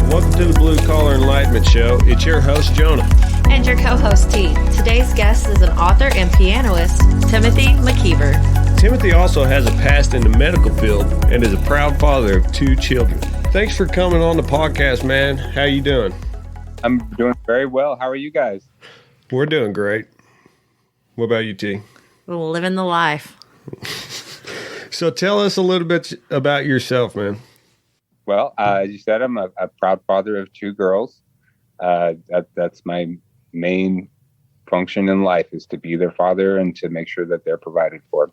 Welcome to the Blue Collar Enlightenment Show. It's your host, Jonah. And your co-host, T. Today's guest is an author and pianist, Timothy Mckeever. Timothy also has a past in the medical field and is a proud father of 2 children. Thanks for coming on the podcast, man. How you doing? I'm doing very well. How are you guys? We're doing great. What about you, T? Living the life. So tell us a little bit about yourself, man. Well, as you said, I'm a proud father of 2 girls. That's my main function in life, is to be their father and to make sure that they're provided for.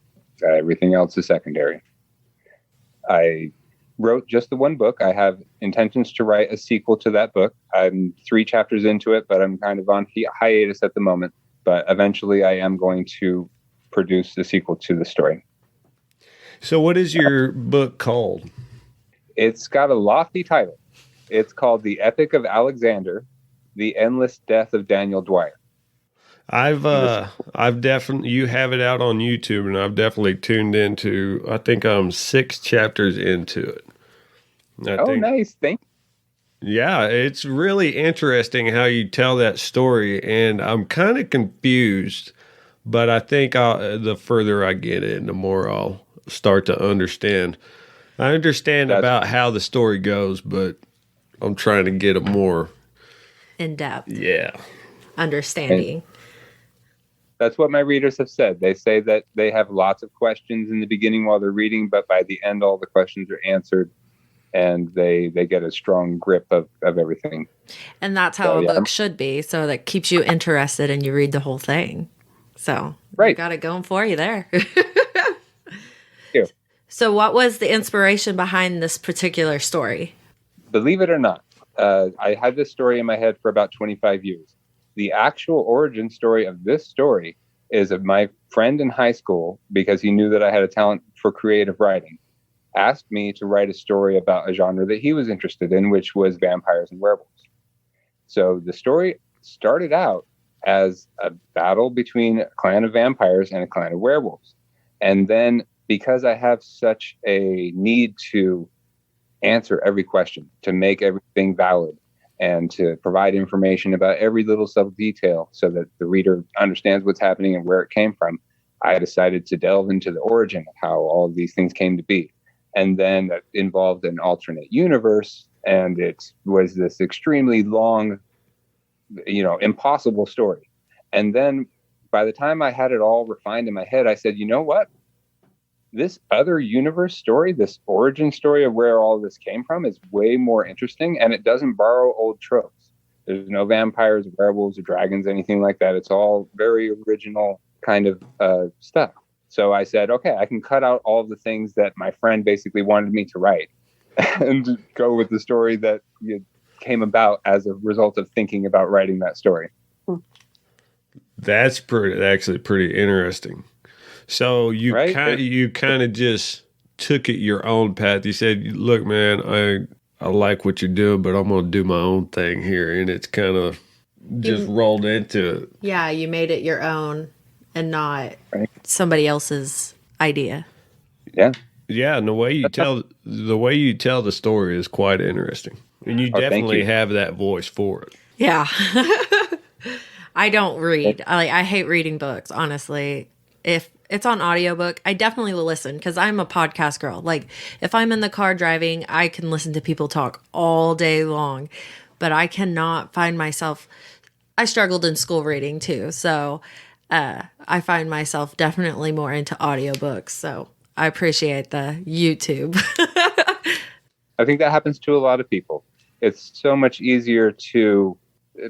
Everything else is secondary. I wrote just the one book. I have intentions to write a sequel to that book. I'm 3 chapters into it, but I'm kind of on hiatus at the moment. But eventually I am going to produce the sequel to the story. So what is your book called? It's got a lofty title. It's called The Epic of Alexander, The Endless Death of Daniel Dwyer. I've definitely, you have it out on YouTube, and I've definitely tuned into, I think I'm 6 chapters into it. Nice. Thank you. Yeah, it's really interesting how you tell that story, and I'm kind of confused, but I think the further I get in, the more I'll start to understand. I understand about how the story goes, but I'm trying to get a more in-depth And understanding. that's what my readers have said. They say that they have lots of questions in the beginning while they're reading, but by the end, all the questions are answered, and they get a strong grip of everything. And that's how a book should be, so that keeps you interested and you read the whole thing. So you got it going for you there. Thank you. So what was the inspiration behind this particular story? Believe it or not, I had this story in my head for about 25 years. The actual origin story of this story is of my friend in high school, because he knew that I had a talent for creative writing, asked me to write a story about a genre that he was interested in, which was vampires and werewolves. So the story started out as a battle between a clan of vampires and a clan of werewolves. And then, because I have such a need to answer every question, to make everything valid, and to provide information about every little subtle detail so that the reader understands what's happening and where it came from, I decided to delve into the origin of how all of these things came to be. And then that involved an alternate universe, and it was this extremely long, impossible story. And then by the time I had it all refined in my head, I said, you know what? This other universe story, this origin story of where all this came from, is way more interesting, and it doesn't borrow old tropes. There's no vampires, werewolves, or dragons, anything like that. It's all very original kind of stuff. So I said, okay, I can cut out all of the things that my friend basically wanted me to write and go with the story that came about as a result of thinking about writing that story. That's actually pretty interesting. So you kind of just took it your own path. You said, look, man, I like what you're doing, but I'm going to do my own thing here. And it's kind of just rolled into it. Yeah, you made it your own and not somebody else's idea. Yeah. Yeah, and the way you tell the story is quite interesting. And you definitely have that voice for it. Yeah. I don't read. I hate reading books, honestly. If it's on audiobook, I definitely will listen, because I'm a podcast girl. Like, if I'm in the car driving, I can listen to people talk all day long, but I cannot find myself. I struggled in school reading too, so I find myself definitely more into audiobooks. So I appreciate the YouTube. I think that happens to a lot of people. It's so much easier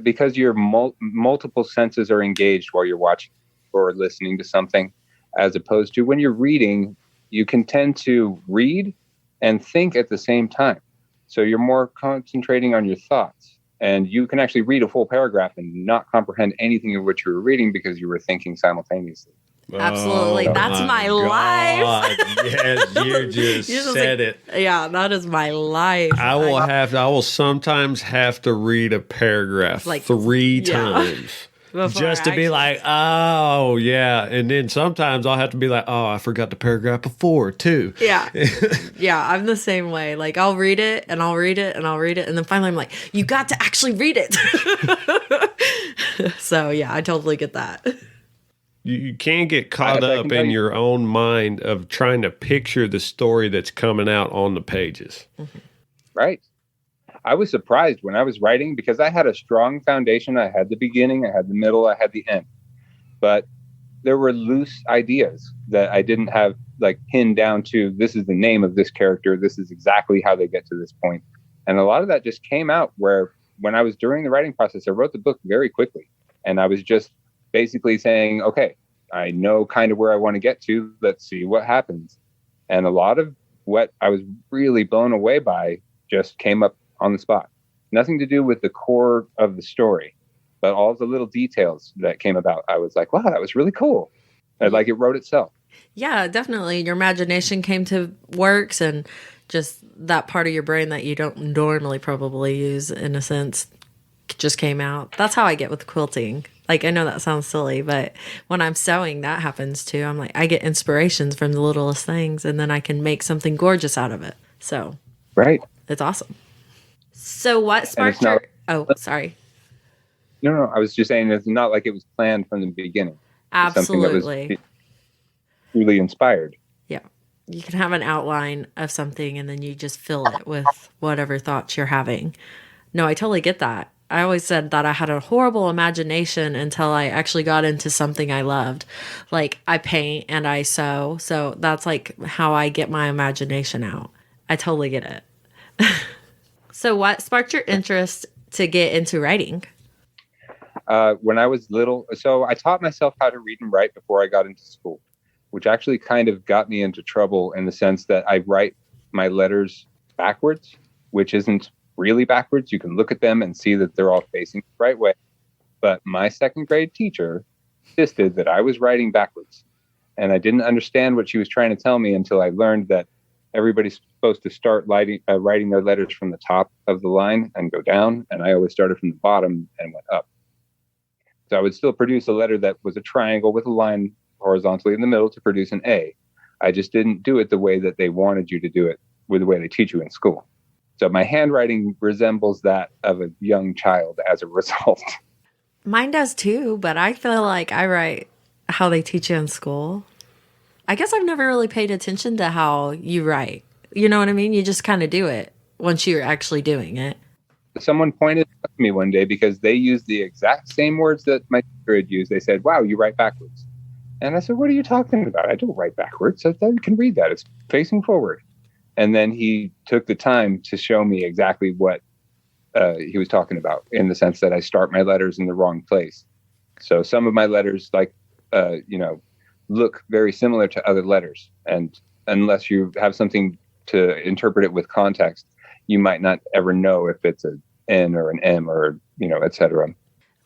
because your multiple senses are engaged while you're watching or listening to something, as opposed to when you're reading, you can tend to read and think at the same time. So you're more concentrating on your thoughts, and you can actually read a full paragraph and not comprehend anything of what you were reading because you were thinking simultaneously. Absolutely. That's my life. Yes, you just said it. Yeah, that is my life. I will sometimes have to read a paragraph like 3 times. Just to be like, oh, yeah. And then sometimes I'll have to be like, oh, I forgot the paragraph before, too. Yeah. Yeah, I'm the same way. Like, I'll read it and I'll read it and I'll read it. And then finally I'm like, you got to actually read it. So, yeah, I totally get that. You can get caught up in your own mind of trying to picture the story that's coming out on the pages. Mm-hmm. Right. I was surprised when I was writing because I had a strong foundation. I had the beginning, I had the middle, I had the end. But there were loose ideas that I didn't have like pinned down to this is the name of this character. This is exactly how they get to this point. And a lot of that just came out where when I was during the writing process, I wrote the book very quickly. And I was just basically saying, okay, I know kind of where I want to get to. Let's see what happens. And a lot of what I was really blown away by just came up on the spot. Nothing to do with the core of the story, but all the little details that came about. I was like, wow, that was really cool. Like it wrote itself. Yeah, definitely. Your imagination came to works, and just that part of your brain that you don't normally probably use, in a sense, just came out. That's how I get with quilting. Like, I know that sounds silly, but when I'm sewing, that happens too. I'm like, I get inspirations from the littlest things, and then I can make something gorgeous out of it. So, right. It's awesome. So what sparked your... Oh, sorry. No. I was just saying it's not like it was planned from the beginning. Absolutely. Something that was truly inspired. Yeah. You can have an outline of something and then you just fill it with whatever thoughts you're having. No, I totally get that. I always said that I had a horrible imagination until I actually got into something I loved. Like, I paint and I sew. So that's like how I get my imagination out. I totally get it. So what sparked your interest to get into writing? When I was little, so I taught myself how to read and write before I got into school, which actually kind of got me into trouble in the sense that I write my letters backwards, which isn't really backwards. You can look at them and see that they're all facing the right way. But my second grade teacher insisted that I was writing backwards. And I didn't understand what she was trying to tell me until I learned that everybody's supposed to start writing their letters from the top of the line and go down. And I always started from the bottom and went up. So I would still produce a letter that was a triangle with a line horizontally in the middle to produce an A. I just didn't do it the way that they wanted you to do it, with the way they teach you in school. So my handwriting resembles that of a young child as a result. Mine does too, but I feel like I write how they teach you in school. I guess I've never really paid attention to how you write. You know what I mean? You just kind of do it once you're actually doing it. Someone pointed out to me one day because they used the exact same words that my teacher had used. They said, wow, you write backwards. And I said, what are you talking about? I don't write backwards. I can read that. It's facing forward. And then he took the time to show me exactly what he was talking about, in the sense that I start my letters in the wrong place. So some of my letters, look very similar to other letters. And unless you have something to interpret it with context, you might not ever know if it's an N or an M or, et cetera.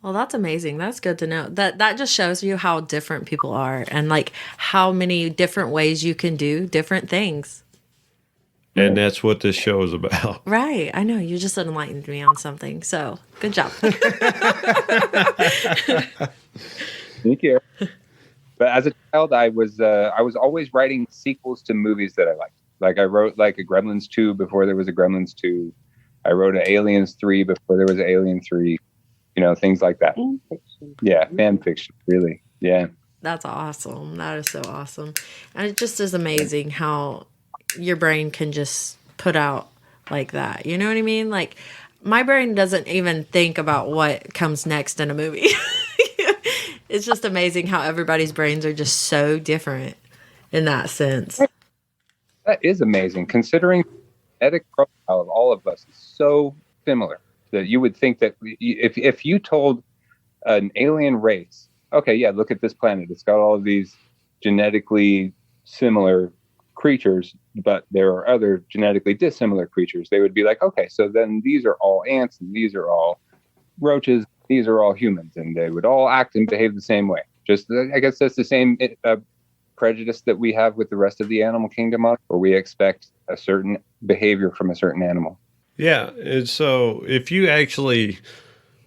Well, that's amazing. That's good to know. That just shows you how different people are and like how many different ways you can do different things. And that's what this show is about. Right. I know. You just enlightened me on something. So good job. Thank you. But as a child, I was always writing sequels to movies that I liked. Like I wrote like a Gremlins 2 before there was a Gremlins 2. I wrote an Aliens 3 before there was an Alien 3. Things like that. Fan fiction. Yeah, fan fiction, really. Yeah. That's awesome. That is so awesome. And it just is amazing how your brain can just put out like that. You know what I mean? Like, my brain doesn't even think about what comes next in a movie. It's just amazing how everybody's brains are just so different in that sense. That is amazing, considering the genetic profile of all of us is so similar that you would think that if you told an alien race, okay, yeah, look at this planet. It's got all of these genetically similar creatures, but there are other genetically dissimilar creatures. They would be like, okay, so then these are all ants and these are all roaches. These are all humans, and they would all act and behave the same way. Just, I guess that's the same prejudice that we have with the rest of the animal kingdom, where we expect a certain behavior from a certain animal. Yeah. And so if you actually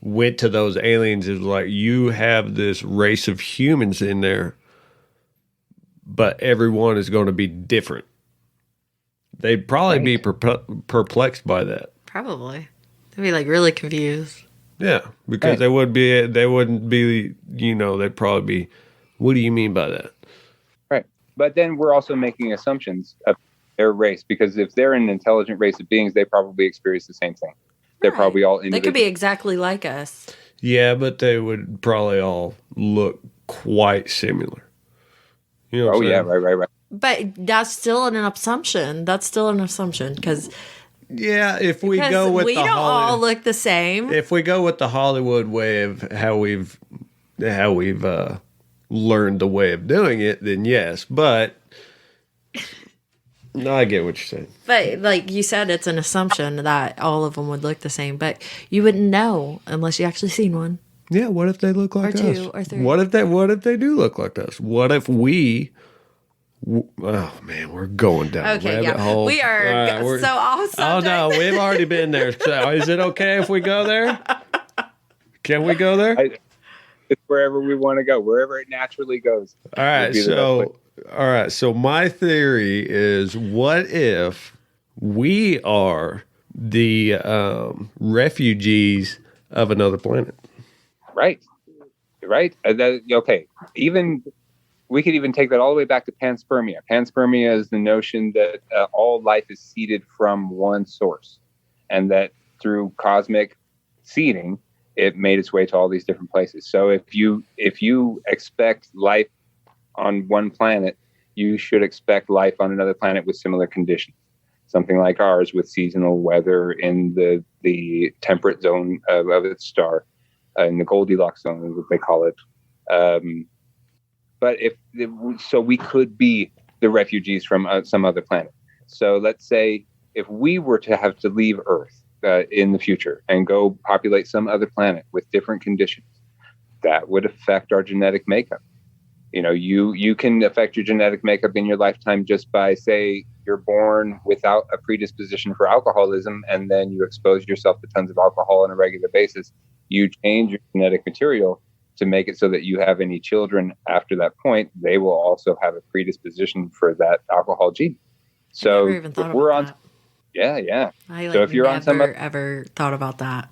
went to those aliens is like, you have this race of humans in there, but everyone is going to be different. They'd probably be perplexed by that. Probably. They'd be like really confused. Yeah, because they wouldn't be, they'd probably be, what do you mean by that? Right. But then we're also making assumptions of their race, because if they're an intelligent race of beings, they probably experience the same thing. They're probably all individuals. They could be exactly like us. Yeah, but they would probably all look quite similar. You know what I'm saying? Right. But that's still an assumption. Because if we go with we don't all look the same. If we go with the Hollywood way of how we've learned the way of doing it, then yes. But no, I get what you're saying. But like you said, it's an assumption that all of them would look the same. But you wouldn't know unless you actually seen one. Yeah, what if they look like us? Or two, or three. What if they do look like us? What if we? Oh man, we're going down the rabbit hole. We are so off subject. Oh no, we've already been there. So is it okay if we go there? Can we go there? It's wherever we want to go, wherever it naturally goes. All right. So my theory is, what if we are the refugees of another planet? Right. Okay. We could even take that all the way back to panspermia. Panspermia is the notion that all life is seeded from one source, and that through cosmic seeding, it made its way to all these different places. So if you expect life on one planet, you should expect life on another planet with similar conditions. Something like ours, with seasonal weather in the temperate zone of its star, in the Goldilocks zone, is what they call it. But so we could be the refugees from some other planet. So let's say if we were to have to leave Earth in the future and go populate some other planet with different conditions, that would affect our genetic makeup. You can affect your genetic makeup in your lifetime just by, say, you're born without a predisposition for alcoholism, and then you expose yourself to tons of alcohol on a regular basis. You change your genetic material to make it so that you have any children after that point, they will also have a predisposition for that alcohol gene. So I never even thought about that. Yeah. So if you're on some ever thought about that.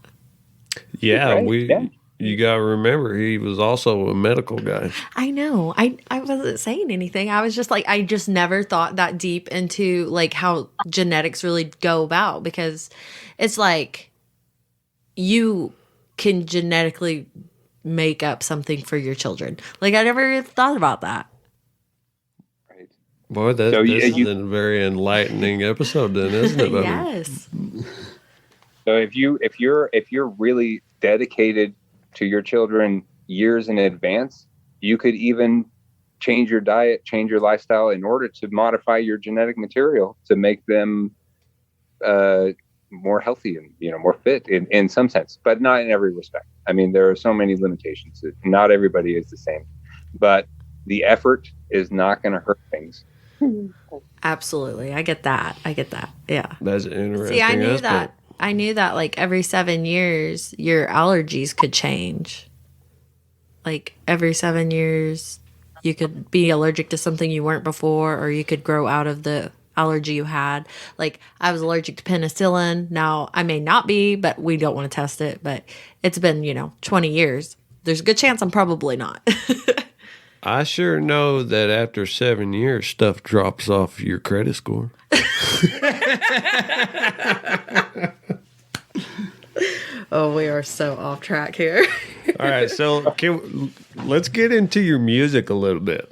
Yeah, you got to remember, he was also a medical guy. I know. I wasn't saying anything. I was just like, I just never thought that deep into like how genetics really go about, because it's like you can genetically make up something for your children. Like, I never thought about that. Right. Boy, this is a very enlightening episode, then, isn't it? Yes. So if you're really dedicated to your children years in advance, you could even change your diet, change your lifestyle in order to modify your genetic material to make them more healthy and more fit in some sense, but not in every respect. I mean, there are so many limitations. Not everybody is the same, but the effort is not going to hurt things. Absolutely. I get that. Yeah. That's interesting. See, I knew that like every 7 years, your allergies could change. Like every 7 years, you could be allergic to something you weren't before, or you could grow out of the allergy you had. Like, I was allergic to penicillin. Now I may not be, but we don't want to test it. But it's been 20 years. There's a good chance I'm probably not. I sure know that after 7 years, stuff drops off your credit score. Oh, we are so off track here. All right, so let's get into your music a little bit.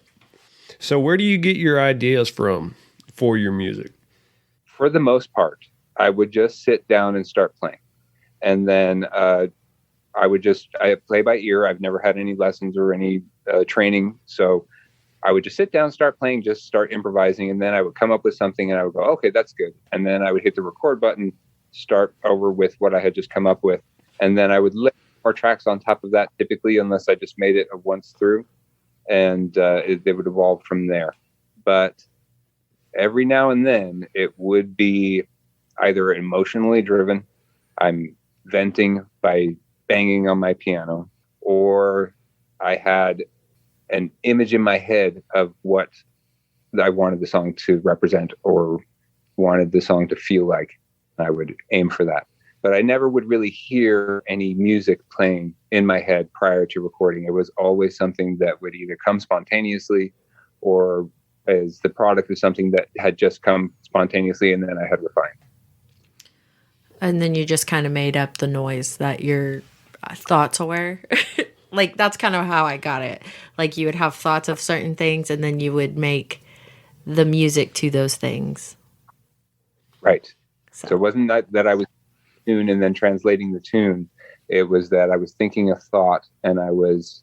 So where do you get your ideas from for your music? For the most part, I would just sit down and start playing. And then I play by ear. I've never had any lessons or any training. So I would just sit down, start playing, just start improvising. And then I would come up with something and I would go, okay, that's good. And then I would hit the record button, start over with what I had just come up with. And then I would lay more tracks on top of that, typically, unless I just made it a once through. And they would evolve from there. But every now and then it would be either emotionally driven. I'm venting by banging on my piano, or I had an image in my head of what I wanted the song to represent or wanted the song to feel like. I would aim for that. But I never would really hear any music playing in my head prior to recording. It was always something that would either come spontaneously or as the product of something that had just come spontaneously and then I had refined. And then you just kind of made up the noise that your thoughts were. Like, that's kind of how I got it. Like, you would have thoughts of certain things, and then you would make the music to those things. Right. So it wasn't that I was tune and then translating the tune. It was that I was thinking a thought and I was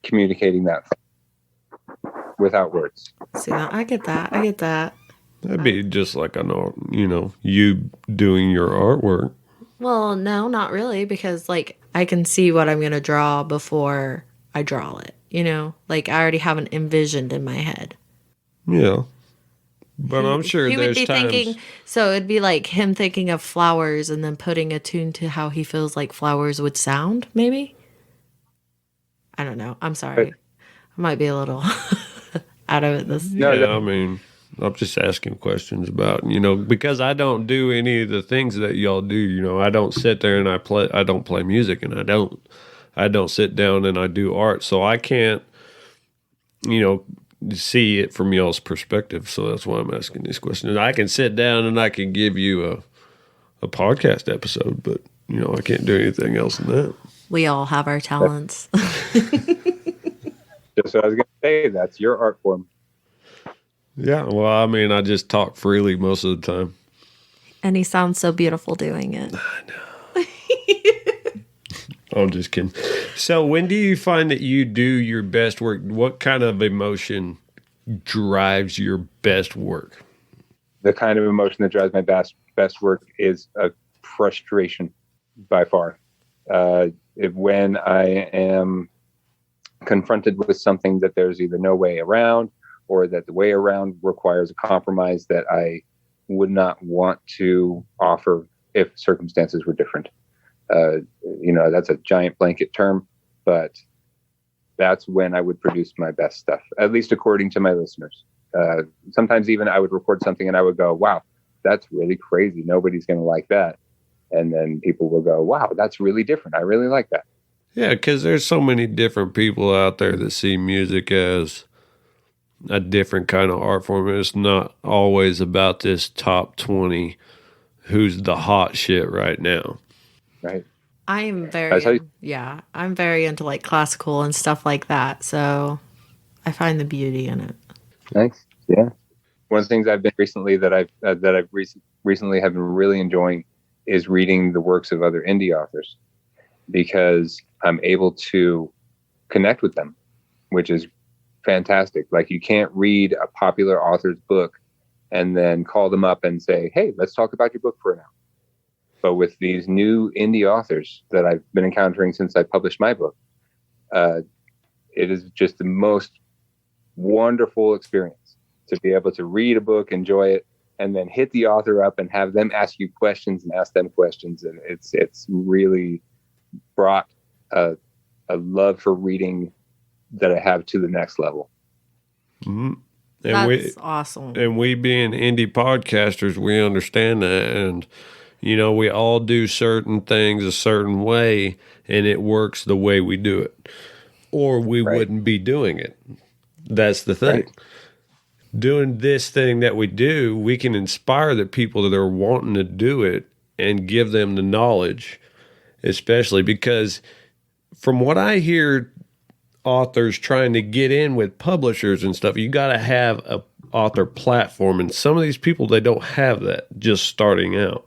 communicating that thought without words. See, I get that. I get that. That'd be just like you doing your artwork. Well, no, not really, because like I can see what I'm going to draw before I draw it, Like I already have an envisioned in my head. Yeah. But I'm sure he would there's be times... thinking, so it'd be like him thinking of flowers and then putting a tune to how he feels like flowers would sound, maybe? I don't know. I'm sorry. I might be a little out of it. I mean, I'm just asking questions about, because I don't do any of the things that y'all do. I don't sit there and I don't play music, and I don't sit down and I do art. So I can't, see it from y'all's perspective. So that's why I'm asking these questions. I can sit down and I can give you a podcast episode, but I can't do anything else than that. We all have our talents. Just what I was going to say, that's your art form. Yeah, well, I mean, I just talk freely most of the time. And he sounds so beautiful doing it. I know. I'm just kidding. So when do you find that you do your best work? What kind of emotion drives your best work? The kind of emotion that drives my best work is a frustration by far. When I am confronted with something that there's either no way around or that the way around requires a compromise that I would not want to offer if circumstances were different. That's a giant blanket term, but that's when I would produce my best stuff, at least according to my listeners. Sometimes even I would record something and I would go, wow, that's really crazy. Nobody's going to like that. And then people will go, wow, that's really different. I really like that. Yeah, because there's so many different people out there that see music as a different kind of art form. It's not always about this top 20 who's the hot shit right now. Right. I'm very into like classical and stuff like that. So I find the beauty in it. Nice. Yeah. One of the things I've been recently that I've recently have been really enjoying is reading the works of other indie authors, because I'm able to connect with them, which is fantastic. Like, you can't read a popular author's book and then call them up and say, hey, let's talk about your book for an hour. But with these new indie authors that I've been encountering since I published my book, it is just the most wonderful experience to be able to read a book, enjoy it, and then hit the author up and have them ask you questions and ask them questions. And it's really brought a love for reading that I have to the next level. Mm-hmm. That's awesome. And we being indie podcasters, we understand that. And, we all do certain things a certain way, and it works the way we do it. Or we wouldn't be doing it. That's the thing. Right. Doing this thing that we do, we can inspire the people that are wanting to do it and give them the knowledge, especially because from what I hear authors trying to get in with publishers and stuff, you got to have a author platform. And some of these people, they don't have that just starting out.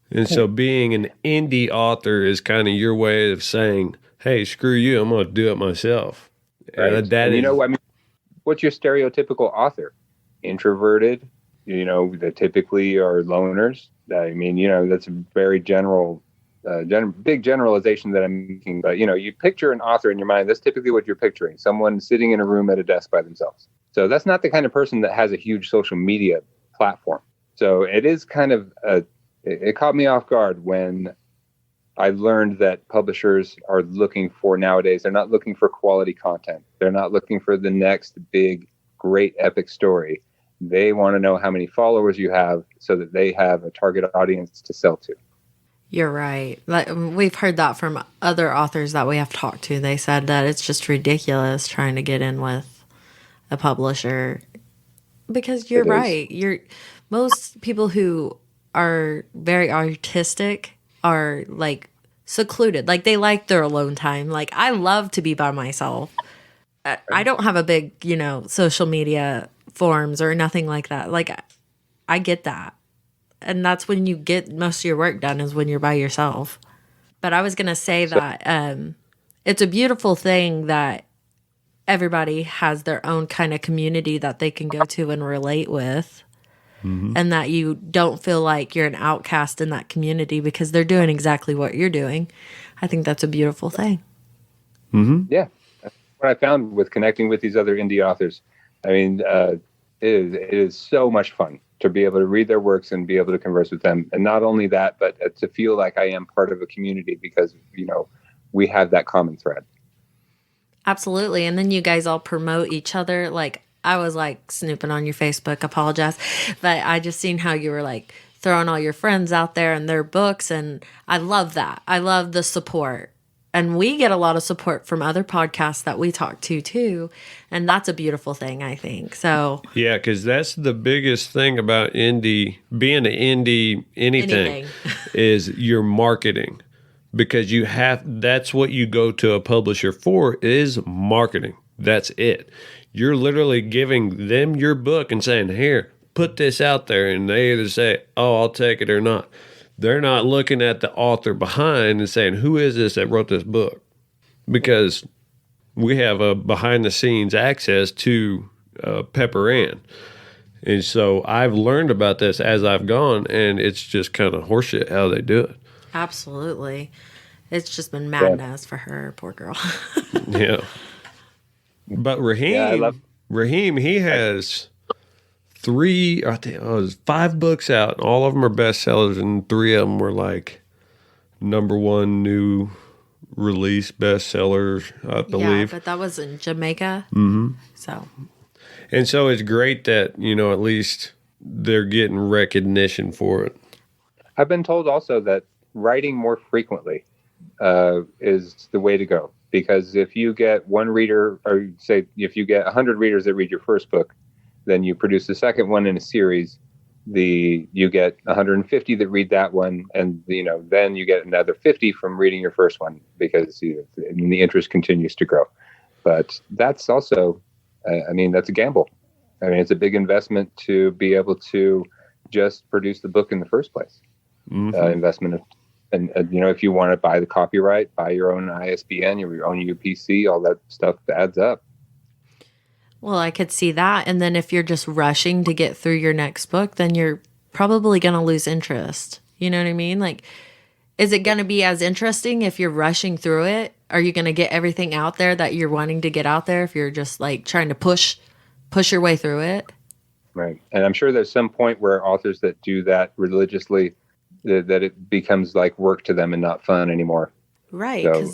And so being an indie author is kind of your way of saying, hey, screw you, I'm going to do it myself. Right. And what's your stereotypical author? Introverted, that typically are loners. I mean, that's a very general, big generalization that I'm making. But, you picture an author in your mind. That's typically what you're picturing. Someone sitting in a room at a desk by themselves. So that's not the kind of person that has a huge social media platform. So it is kind of it caught me off guard when I learned that publishers are looking for nowadays, they're not looking for quality content. They're not looking for the next big, great, epic story. They want to know how many followers you have so that they have a target audience to sell to. You're right. Like, we've heard that from other authors that we have talked to. They said that it's just ridiculous trying to get in with a publisher because you're right. Most people who are very artistic are like secluded. Like they like their alone time. Like I love to be by myself. I don't have a big, social media forums or nothing like that. Like I get that. And that's when you get most of your work done is when you're by yourself. But I was going to say that it's a beautiful thing that everybody has their own kind of community that they can go to and relate with. Mm-hmm. And that you don't feel like you're an outcast in that community because they're doing exactly what you're doing. I think that's a beautiful thing. Mm-hmm. Yeah. That's what I found with connecting with these other indie authors. I mean, it is so much fun to be able to read their works and be able to converse with them. And not only that, but to feel like I am part of a community because, we have that common thread. Absolutely. And then you guys all promote each other. Like I was like snooping on your Facebook, apologize. But I just seen how you were like throwing all your friends out there and their books. And I love that. I love the support. And we get a lot of support from other podcasts that we talk to too. And that's a beautiful thing, I think. So yeah, because that's the biggest thing about being an indie, anything. Is your marketing. Because that's what you go to a publisher for is marketing. That's it. You're literally giving them your book and saying, here, put this out there. And they either say, oh, I'll take it or not. They're not looking at the author behind and saying, who is this that wrote this book? Because we have a behind the scenes access to Pepper Ann. And so I've learned about this as I've gone, and it's just kind of horseshit how they do it. Absolutely. It's just been madness for her, poor girl. Yeah. But Raheem, he has 5 books out. All of them are bestsellers, and 3 of them were like #1 new release bestsellers, I believe. Yeah, but that was in Jamaica. Mm-hmm. So it's great that, at least they're getting recognition for it. I've been told also that writing more frequently is the way to go. Because if you get one reader, or say if you get 100 readers that read your first book, then you produce the second one in a series, you get 150 that read that one, and then you get another 50 from reading your first one because the interest continues to grow. But that's also, that's a gamble. It's a big investment to be able to just produce the book in the first place. Mm-hmm. Investment and if you want to buy the copyright, buy your own ISBN, your own UPC, all that stuff adds up. Well, I could see that. And then if you're just rushing to get through your next book, then you're probably going to lose interest. You know what I mean? Like, is it going to be as interesting if you're rushing through it? Are you going to get everything out there that you're wanting to get out there if you're just like trying to push your way through it? Right. And I'm sure there's some point where authors that do that religiously, that it becomes like work to them and not fun anymore. Right. So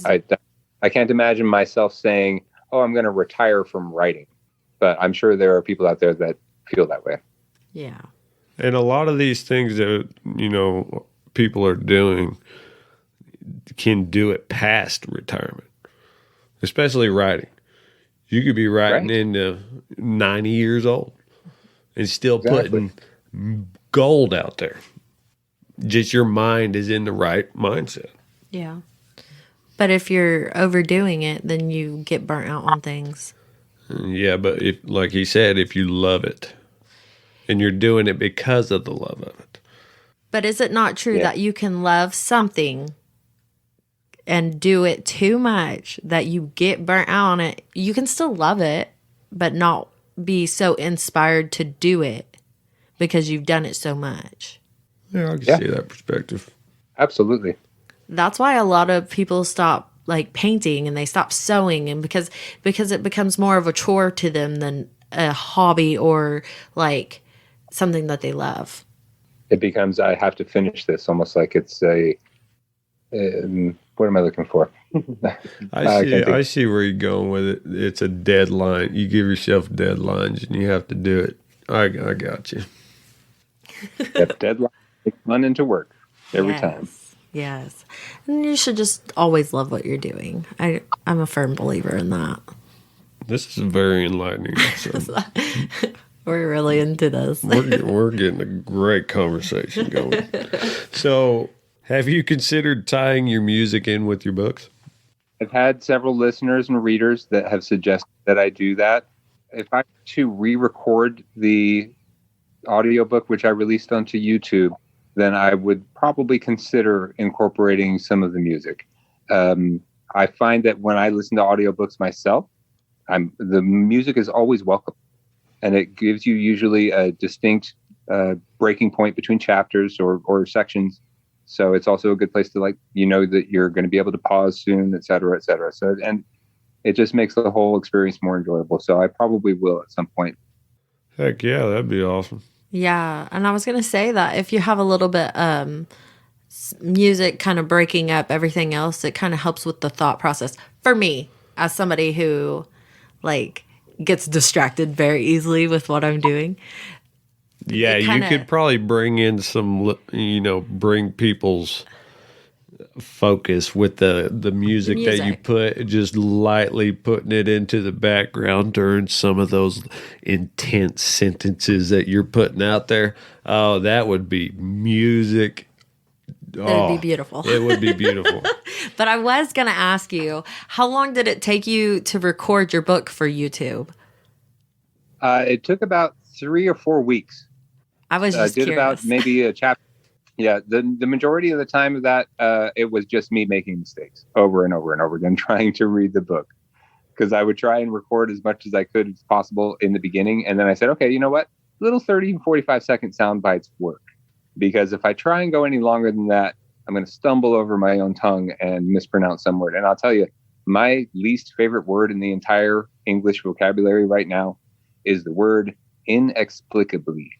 I can't imagine myself saying, oh, I'm going to retire from writing. But I'm sure there are people out there that feel that way. Yeah. And a lot of these things that, people are doing can do it past retirement, especially writing. You could be writing into 90 years old and still putting gold out there. Just your mind is in the right mindset. Yeah. But if you're overdoing it, then you get burnt out on things. Yeah, but if, like he said, if you love it and you're doing it because of the love of it. But is it not true that you can love something and do it too much that you get burnt out on it? You can still love it, but not be so inspired to do it because you've done it so much. Yeah, I can see that perspective. Absolutely. That's why a lot of people stop like painting and they stop sewing, and because it becomes more of a chore to them than a hobby or like something that they love. It becomes, I have to finish this, almost like it's what am I looking for? I see where you're going with it. It's a deadline. You give yourself deadlines and you have to do it. I got you. Yep, deadline. Take fun into work every time. Yes. And you should just always love what you're doing. I'm a firm believer in that. This is very enlightening episode. We're really into this. We're getting a great conversation going. So, have you considered tying your music in with your books? I've had several listeners and readers that have suggested that I do that. If I were to re-record the audiobook, which I released onto YouTube, then I would probably consider incorporating some of the music. I find that when I listen to audiobooks myself, the music is always welcome, and it gives you usually a distinct breaking point between chapters or sections. So it's also a good place to that you're going to be able to pause soon, et cetera, et cetera. So, and it just makes the whole experience more enjoyable. So I probably will at some point. Heck yeah, that'd be awesome. Yeah, and I was going to say that if you have a little bit music kind of breaking up everything else, it kind of helps with the thought process. For me, as somebody who gets distracted very easily with what I'm doing. Yeah, you could probably bring in bring people's focus with the music that you put, just lightly putting it into the background during some of those intense sentences that you're putting out there. Oh, that would be music. It would be beautiful. It would be beautiful. But I was going to ask you, how long did it take you to record your book for YouTube? It took about 3 or 4 weeks. I was just did curious. About maybe a chapter. Yeah, the majority of the time of that, it was just me making mistakes over and over and over again, trying to read the book. Because I would try and record as much as I could as possible in the beginning. And then I said, okay, you know what? Little 30 and 45-second sound bites work. Because if I try and go any longer than that, I'm going to stumble over my own tongue and mispronounce some word. And I'll tell you, my least favorite word in the entire English vocabulary right now is the word inexplicably.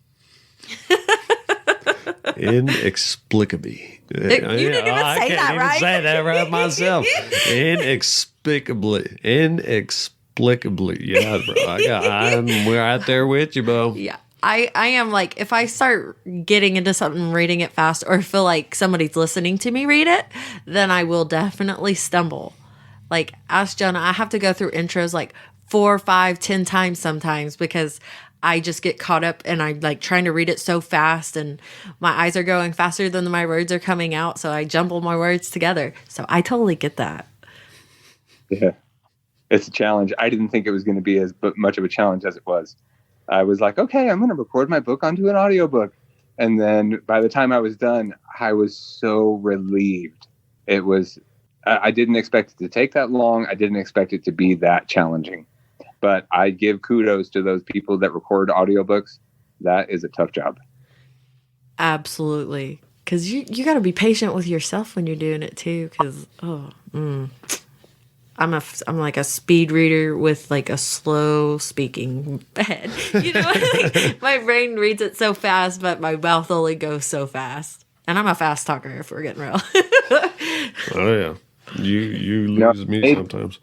Inexplicably. You didn't even say that right. I can't even say that right myself. Inexplicably. Yeah, bro. I'm right there with you, Bo. Yeah. I am if I start getting into something, reading it fast, or feel like somebody's listening to me read it, then I will definitely stumble. Ask Jonah, I have to go through intros 4, 5, 10 times sometimes because I just get caught up and I'm trying to read it so fast and my eyes are going faster than my words are coming out. So I jumble my words together. So I totally get that. Yeah, it's a challenge. I didn't think it was going to be as much of a challenge as it was. I was like, okay, I'm going to record my book onto an audiobook. And then by the time I was done, I was so relieved. I didn't expect it to take that long. I didn't expect it to be that challenging. But I give kudos to those people that record audiobooks. That is a tough job. Absolutely. Because you got to be patient with yourself when you're doing it too. Because, I'm like a speed reader with a slow speaking head. My brain reads it so fast, but my mouth only goes so fast. And I'm a fast talker if we're getting real. Oh yeah, you lose me sometimes.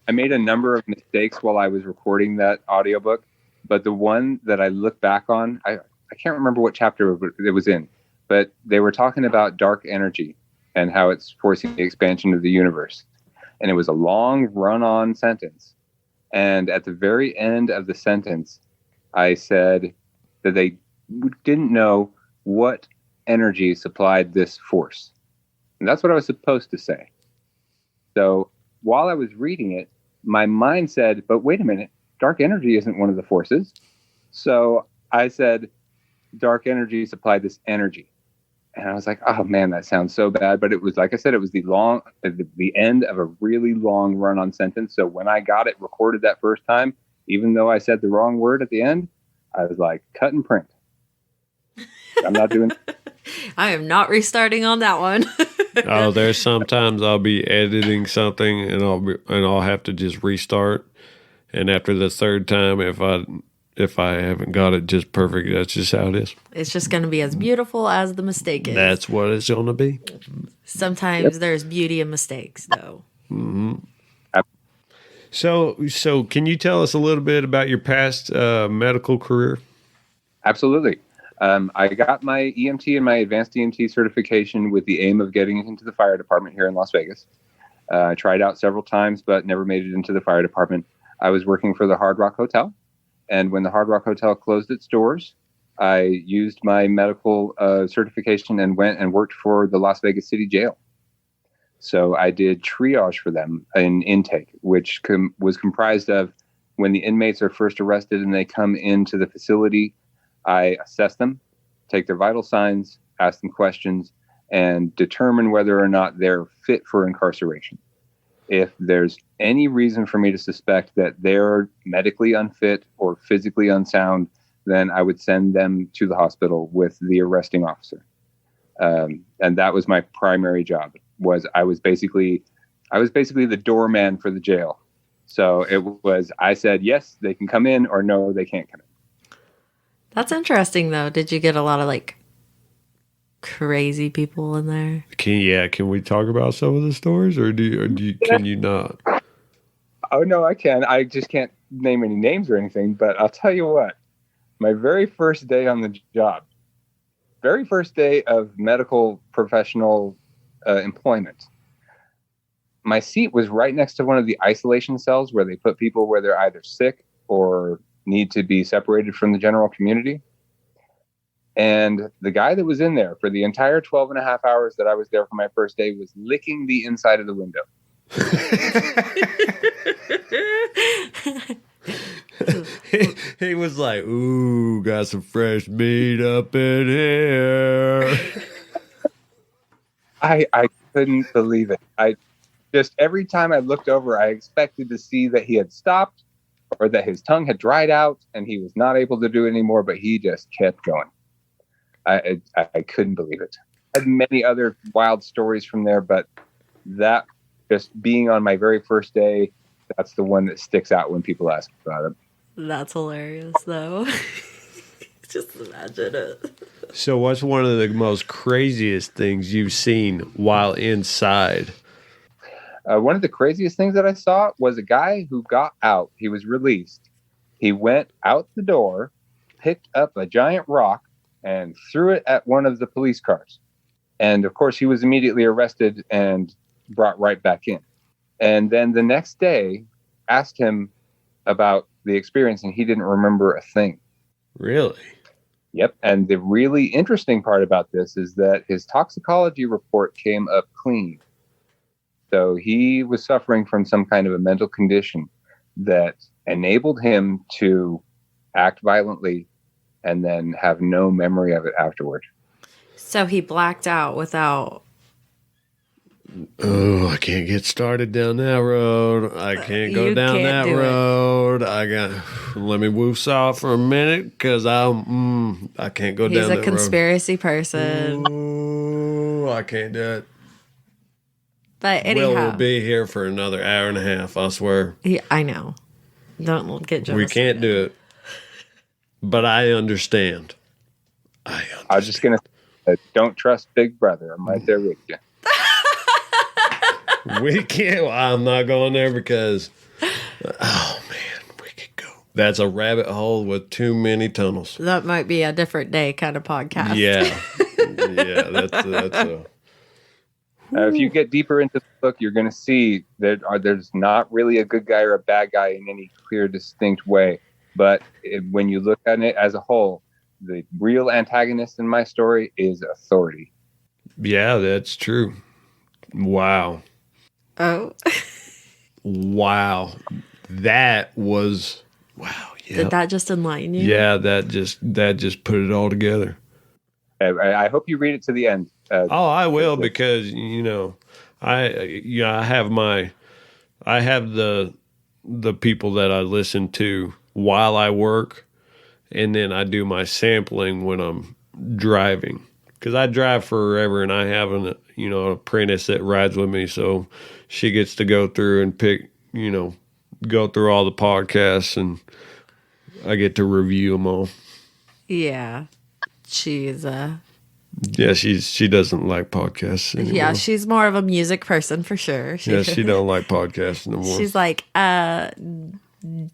I made a number of mistakes while I was recording that audiobook, but the one that I look back on, I can't remember what chapter it was in, but they were talking about dark energy and how it's forcing the expansion of the universe. And it was a long run-on sentence. And at the very end of the sentence, I said that they didn't know what energy supplied this force. And that's what I was supposed to say. So while I was reading it, my mind said, but wait a minute, dark energy isn't one of the forces. So I said, dark energy supplied this energy. And I was like, oh man, that sounds so bad. But it was, like I said, it was the end of a really long run-on sentence. So when I got it recorded that first time, even though I said the wrong word at the end, I was like, cut and print. I'm not doing I am not restarting on that one. Oh, there's sometimes I'll be editing something and I'll have to just restart. And after the third time, if if I haven't got it just perfect. That's just how it is. It's just going to be as beautiful as the mistake is. That's what it's going to be. Sometimes there's beauty in mistakes, though. So can you tell us a little bit about your past medical career? Absolutely. I got my EMT and my advanced EMT certification with the aim of getting into the fire department here in Las Vegas. I tried out several times, but never made it into the fire department. I was working for the Hard Rock Hotel. And when the Hard Rock Hotel closed its doors, I used my medical certification and went and worked for the Las Vegas City Jail. So I did triage for them in intake, which was comprised of when the inmates are first arrested and they come into the facility, I assess them, take their vital signs, ask them questions, and determine whether or not they're fit for incarceration. If there's any reason for me to suspect that they're medically unfit or physically unsound, then I would send them to the hospital with the arresting officer. And that was my primary job. I was basically the doorman for the jail. So I said, yes, they can come in, or no, they can't come in. That's interesting, though. Did you get a lot of crazy people in there? Can we talk about some of the stories, or can you not? Oh no, I can. I just can't name any names or anything. But I'll tell you what. My very first day on the job, very first day of medical professional employment, my seat was right next to one of the isolation cells where they put people where they're either sick or need to be separated from the general community. And the guy that was in there for the entire 12 and a half hours that I was there for my first day was licking the inside of the window. He was like, ooh, got some fresh meat up in here. I couldn't believe it. I just, every time I looked over, I expected to see that he had stopped or that his tongue had dried out and he was not able to do it anymore, but he just kept going. I couldn't believe it. I had many other wild stories from there, but that, just being on my very first day, that's the one that sticks out when people ask about it. That's hilarious, though. Just imagine it. So what's one of the most craziest things you've seen while inside? One of the craziest things that I saw was a guy who got out. He was released. He went out the door, picked up a giant rock, and threw it at one of the police cars. And of course, he was immediately arrested and brought right back in. And then the next day, asked him about the experience, and he didn't remember a thing. Really? Yep. And the really interesting part about this is that his toxicology report came up clean. So he was suffering from some kind of a mental condition that enabled him to act violently and then have no memory of it afterward. So he blacked out without... Oh, I can't get started down that road. I can't go down that road. Let me woosah for a minute because I can't go down that road. He's a conspiracy person. Ooh, I can't do it. But anyhow, Will be here for another hour and a half, I swear. Yeah, I know. Don't get jealous. We can't do it. But I understand. I was just going to say, don't trust Big Brother. I'm right there with you. We can't. I'm not going there because, oh man, we could go. That's a rabbit hole with too many tunnels. That might be a different day kind of podcast. Yeah. That's if you get deeper into the book, you're going to see that there's not really a good guy or a bad guy in any clear, distinct way. But when you look at it as a whole, the real antagonist in my story is authority. Yeah, that's true. Wow. Oh. Wow. That was, wow. Yeah. Did that just enlighten you? Yeah, that just put it all together. I hope you read it to the end. I will, because I have the people that I listen to while I work, and then I do my sampling when I'm driving, because I drive forever and I have an apprentice that rides with me, so she gets to go through and pick, go through all the podcasts, and I get to review them all. Yeah. She's Yeah, she doesn't like podcasts anymore. yeah, she's more of a music person for sure. Yeah, she don't like podcasts anymore. She's like,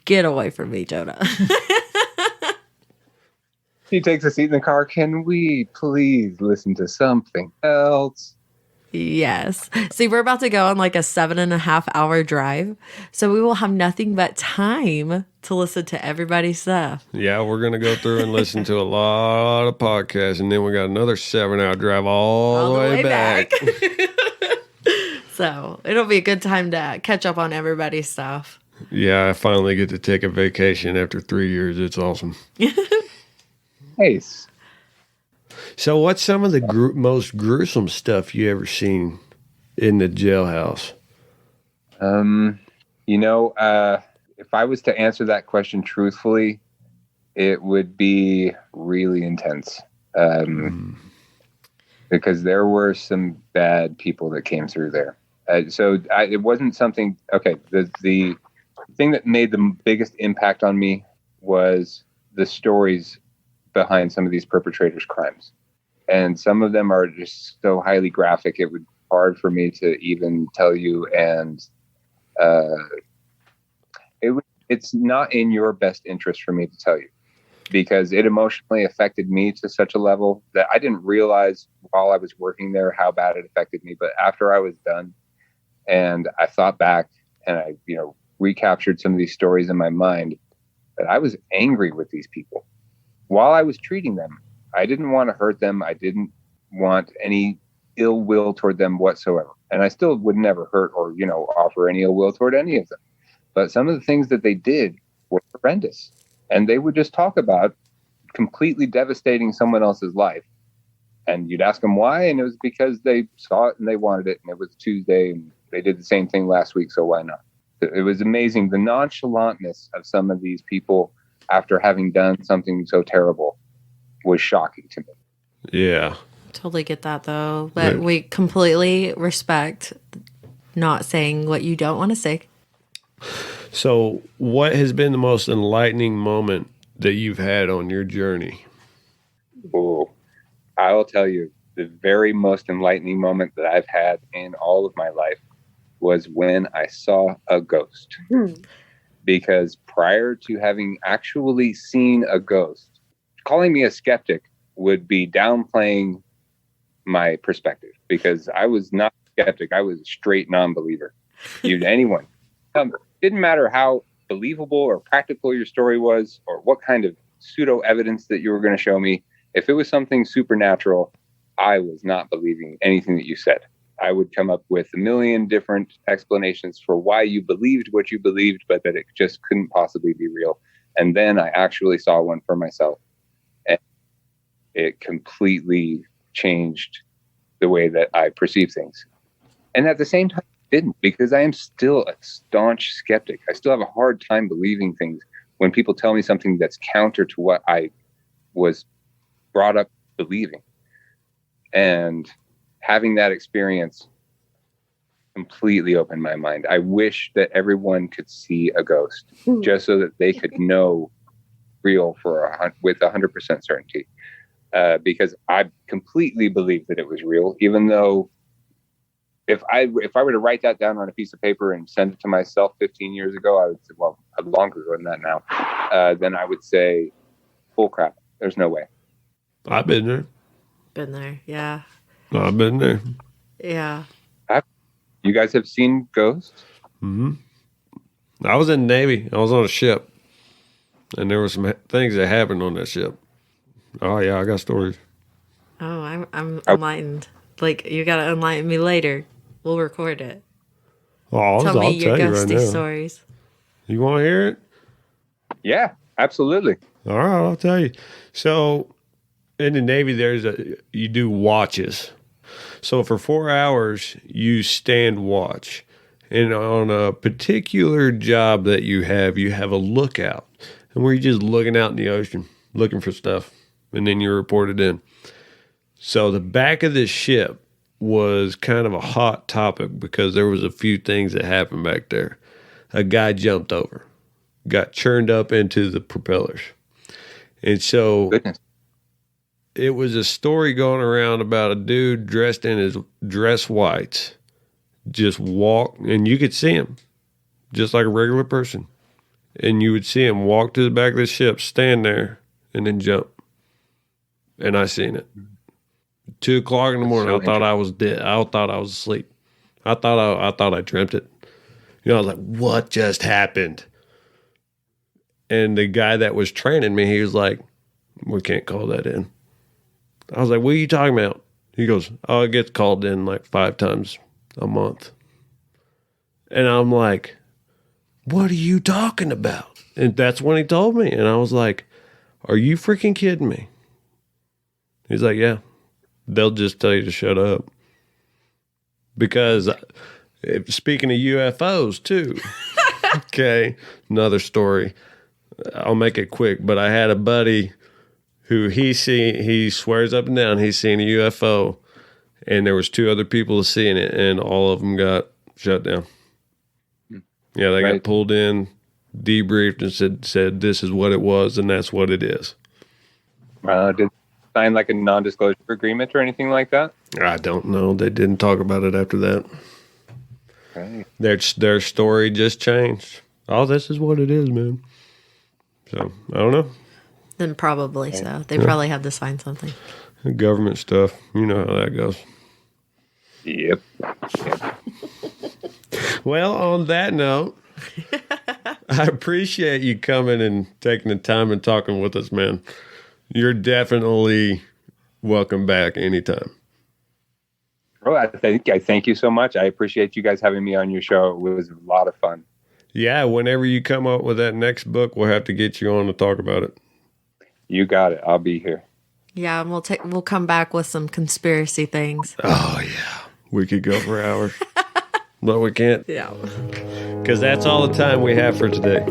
get away from me, Jonah. He takes a seat in the car. Can we please listen to something else? Yes. See, we're about to go on like a 7.5 hour drive. So we will have nothing but time to listen to everybody's stuff. Yeah, we're gonna go through and listen to a lot of podcasts, and then we got another 7 hour drive all the way back. So it'll be a good time to catch up on everybody's stuff. Yeah, I finally get to take a vacation after 3 years. It's awesome. Nice. So, what's some of the most gruesome stuff you ever seen in the jailhouse? If I was to answer that question truthfully, it would be really intense. Because there were some bad people that came through there. It wasn't something. Okay, the thing that made the biggest impact on me was the stories behind some of these perpetrators' crimes. And some of them are just so highly graphic, it would be hard for me to even tell you. And it's not in your best interest for me to tell you, because it emotionally affected me to such a level that I didn't realize while I was working there how bad it affected me. But after I was done and I thought back and I, recaptured some of these stories in my mind, that I was angry with these people while I was treating them. I didn't want to hurt them. I didn't want any ill will toward them whatsoever. And I still would never hurt or, offer any ill will toward any of them. But some of the things that they did were horrendous. And they would just talk about completely devastating someone else's life. And you'd ask them why. And it was because they saw it and they wanted it. And it was Tuesday and they did the same thing last week. So why not? It was amazing. The nonchalantness of some of these people after having done something so terrible was shocking to me. Yeah. Totally get that though. But we completely respect not saying what you don't want to say. So, what has been the most enlightening moment that you've had on your journey? Oh, I will tell you, the very most enlightening moment that I've had in all of my life was when I saw a ghost. Because prior to having actually seen a ghost, calling me a skeptic would be downplaying my perspective, because I was not a skeptic. I was a straight non-believer. Anyone. Didn't matter how believable or practical your story was or what kind of pseudo evidence that you were going to show me. If it was something supernatural, I was not believing anything that you said. I would come up with a million different explanations for why you believed what you believed, but that it just couldn't possibly be real. And then I actually saw one for myself. And it completely changed the way that I perceive things. And at the same time, it didn't, because I am still a staunch skeptic. I still have a hard time believing things when people tell me something that's counter to what I was brought up believing. And having that experience completely opened my mind. I wish that everyone could see a ghost just so that they could know real with 100% certainty. Because I completely believe that it was real, even though if I were to write that down on a piece of paper and send it to myself 15 years ago, I would say, well, longer ago than that now, then I would say, bull crap. There's no way. I've been there. Been there, yeah. I've been there. Yeah. You guys have seen ghosts? Mm-hmm. I was in the Navy. I was on a ship, and there were some things that happened on that ship. Oh yeah, I got stories. Oh, I'm enlightened. Like, you gotta enlighten me later. We'll record it. Oh, Tell me your you right ghosty now. stories. You want to hear it? Yeah, absolutely. All right, I'll tell you. So, in the Navy, you do watches. So for 4 hours, you stand watch. And on a particular job that you have a lookout. And where you're just looking out in the ocean, looking for stuff. And then you're reported in. So the back of this ship was kind of a hot topic because there was a few things that happened back there. A guy jumped over. got churned up into the propellers. And so Goodness. it was a story going around about a dude dressed in his dress whites, just walk, and you could see him just like a regular person. And you would see him walk to the back of the ship, stand there, and then jump. And I seen it. 2 o'clock in the morning, so I thought I was dead. I thought I was asleep. I thought I dreamt it. I was like, what just happened? And the guy that was training me, he was like, we can't call that in. I was like, what are you talking about? He goes, oh, it gets called in like 5 times a month. And I'm like, what are you talking about? And that's when he told me. And I was like, are you freaking kidding me? He's like, yeah, they'll just tell you to shut up. Because speaking of UFOs too, okay, another story. I'll make it quick, but I had a buddy who he swears up and down he's seen a UFO, and there was 2 other people seeing it, and all of them got shut down. Yeah, they got pulled in, debriefed, and said this is what it was, and that's what it is. Did they sign like a non-disclosure agreement or anything like that? I don't know. They didn't talk about it after that. Right. Their story just changed. Oh, this is what it is, man. So, I don't know. Then probably so. They probably had to sign something. Government stuff. You know how that goes. Yep. Well, on that note, I appreciate you coming and taking the time and talking with us, man. You're definitely welcome back anytime. Oh, I thank you so much. I appreciate you guys having me on your show. It was a lot of fun. Yeah, whenever you come up with that next book, we'll have to get you on to talk about it. You got it. I'll be here. Yeah, and we'll come back with some conspiracy things. Oh, yeah. We could go for hours. But we can't. Yeah. Because that's all the time we have for today.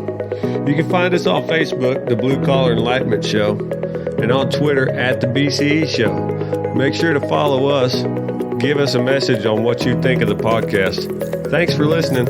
You can find us on Facebook, The Blue Collar Enlightenment Show, and on Twitter at The BCE Show. Make sure to follow us. Give us a message on what you think of the podcast. Thanks for listening.